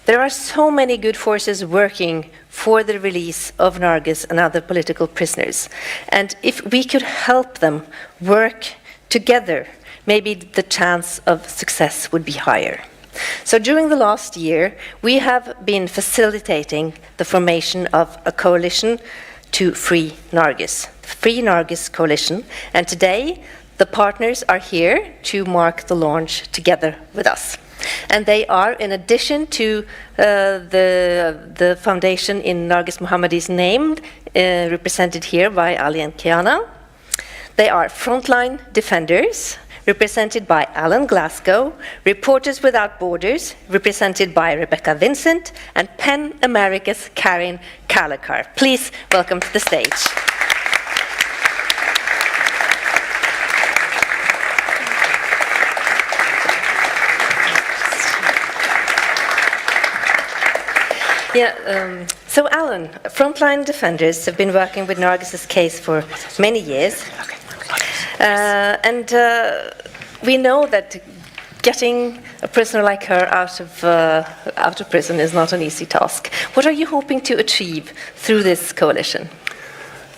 There are so many good forces working for the release of Narges and other political prisoners. And if we could help them work together, maybe the chance of success would be higher. So during the last year, we have been facilitating the formation of a coalition to free Narges, Free Narges Coalition. And today, the partners are here to mark the launch together with us. And they are, in addition to the foundation in Narges Mohammadi's name, represented here by Ali and Kiana. They are Frontline Defenders, represented by Alan Glasgow, Reporters Without Borders, represented by Rebecca Vincent, and PEN America's Karin Kalakar. Please welcome to the stage. So Alan, Frontline Defenders have been working with Narges' case for many years. And we know that getting a prisoner like her out of prison is not an easy task. What are you hoping to achieve through this coalition?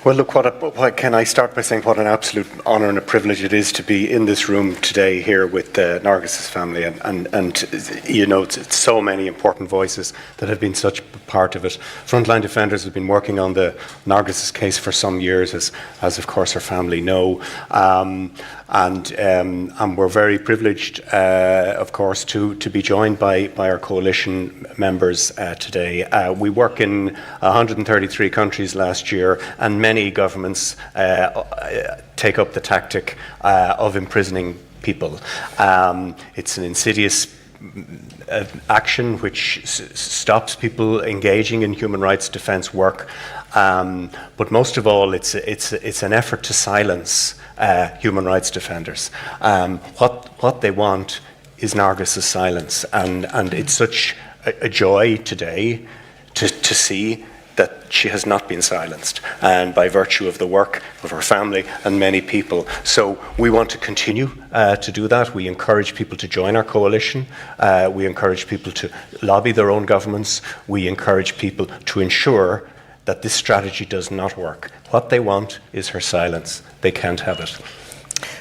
Well, look, can I start by saying what an absolute honour and a privilege it is to be in this room today here with Narges' family, and you know, it's so many important voices that have been such a part of it. Frontline Defenders have been working on the Narges' case for some years, as of course her family know, and we're very privileged, of course, to be joined by our coalition members today. We work in 133 countries last year, and many governments take up the tactic of imprisoning people. It's an insidious action which stops people engaging in human rights defence work, but most of all, it's an effort to silence human rights defenders. What they want is Narges' silence, and it's such a joy today to see that she has not been silenced, and by virtue of the work of her family and many people. So we want to continue to do that. We encourage people to join our coalition. We encourage people to lobby their own governments. We encourage people to ensure that this strategy does not work. What they want is her silence. They can't have it.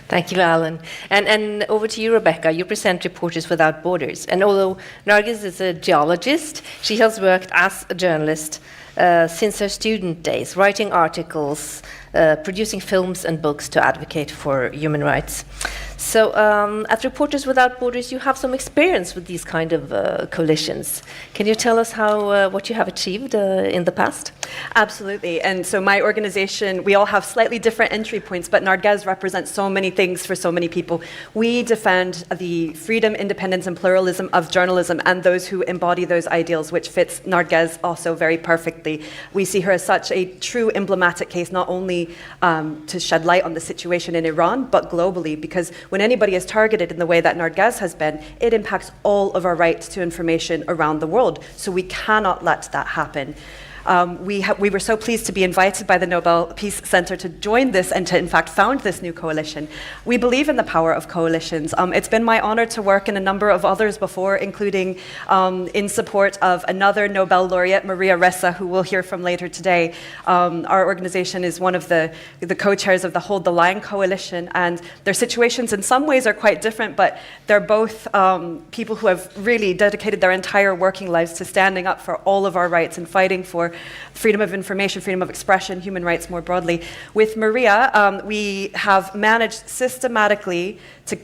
Thank you, Alan. And over to you, Rebecca. You present Reporters Without Borders. And although Narges is a geologist, she has worked as a journalist since her student days, writing articles, producing films and books to advocate for human rights. So at Reporters Without Borders, you have some experience with these kind of coalitions. Can you tell us what you have achieved in the past? Absolutely. And so my organization, we all have slightly different entry points, but Narges represents so many things for so many people. We defend the freedom, independence, and pluralism of journalism and those who embody those ideals, which fits Narges also very perfectly. We see her as such a true emblematic case, not only to shed light on the situation in Iran, but globally, because when anybody is targeted in the way that Narges has been, it impacts all of our rights to information around the world. So we cannot let that happen. We were so pleased to be invited by the Nobel Peace Center to join this and to, in fact, found this new coalition. We believe in the power of coalitions. It's been my honor to work in a number of others before, including in support of another Nobel laureate, Maria Ressa, who we'll hear from later today. Our organization is one of the co-chairs of the Hold the Line Coalition, and their situations in some ways are quite different, but they're both people who have really dedicated their entire working lives to standing up for all of our rights and fighting for freedom of information, freedom of expression, human rights more broadly. With Maria, we have managed systematically to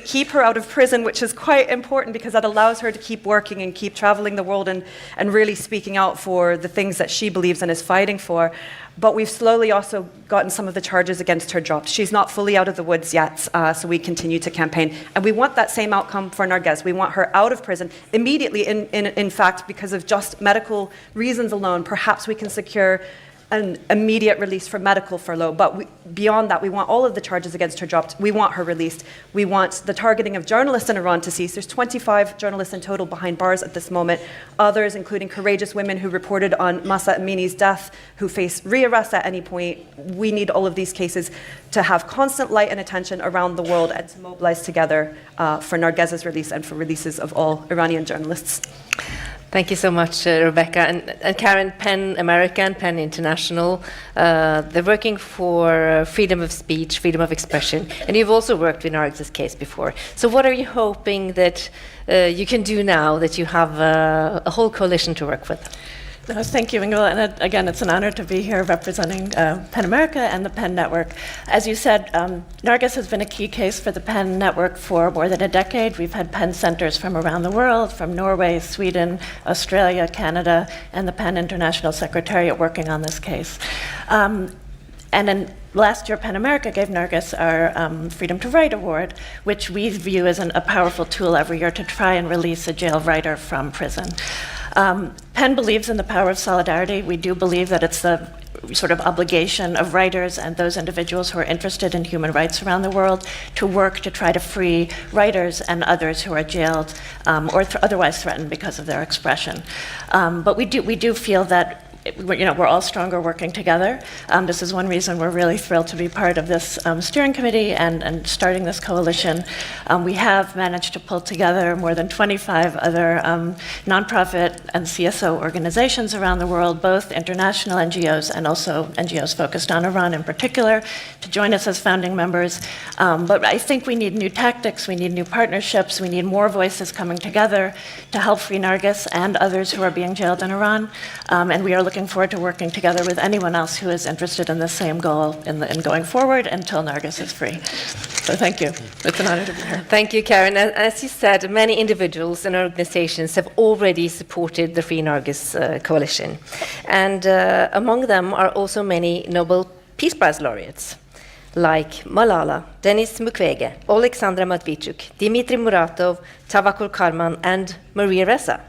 keep her out of prison, which is quite important because that allows her to keep working and keep traveling the world and really speaking out for the things that she believes and is fighting for. But we've slowly also gotten some of the charges against her dropped. She's not fully out of the woods yet, so we continue to campaign. And we want that same outcome for Narges. We want her out of prison immediately, in fact, because of just medical reasons alone. Perhaps we can secure an immediate release for medical furlough, but beyond that, we want all of the charges against her dropped. We want her released. We want the targeting of journalists in Iran to cease. There's 25 journalists in total behind bars at this moment. Others, including courageous women who reported on Mahsa Amini's death, who face rearrest at any point. We need all of these cases to have constant light and attention around the world and to mobilize together for Narges' release and for releases of all Iranian journalists. Thank you so much, Rebecca. And Karen, PEN America and PEN International, they're working for freedom of speech, freedom of expression, and you've also worked with Narges' case before. So what are you hoping that you can do now that you have a whole coalition to work with? Thank you, Ingela. And again, it's an honor to be here representing PEN America and the PEN Network. As you said, Narges has been a key case for the PEN Network for more than a decade. We've had PEN centers from around the world, from Norway, Sweden, Australia, Canada, and the PEN International Secretariat working on this case. And then last year, PEN America gave Narges our Freedom to Write Award, which we view as a powerful tool every year to try and release a jail writer from prison. PEN believes in the power of solidarity. We do believe that it's the sort of obligation of writers and those individuals who are interested in human rights around the world to work to try to free writers and others who are jailed or otherwise threatened because of their expression. But we do feel that we're all stronger working together. This is one reason we're really thrilled to be part of this steering committee and starting this coalition. We have managed to pull together more than 25 other nonprofit and CSO organizations around the world, both international NGOs and also NGOs focused on Iran in particular, to join us as founding members. But I think we need new tactics, we need new partnerships, we need more voices coming together to help free Narges and others who are being jailed in Iran. And we are looking forward to working together with anyone else who is interested in the same goal in going forward until Narges is free. So thank you. It's an honor to be here. Thank you, Karen. As you said, many individuals and organizations have already supported the Free Narges Coalition. And among them are also many Nobel Peace Prize laureates, like Malala, Denis Mukwege, Alexandra Matvichuk, Dmitry Muratov, Tawakkol Karman, and Maria Ressa.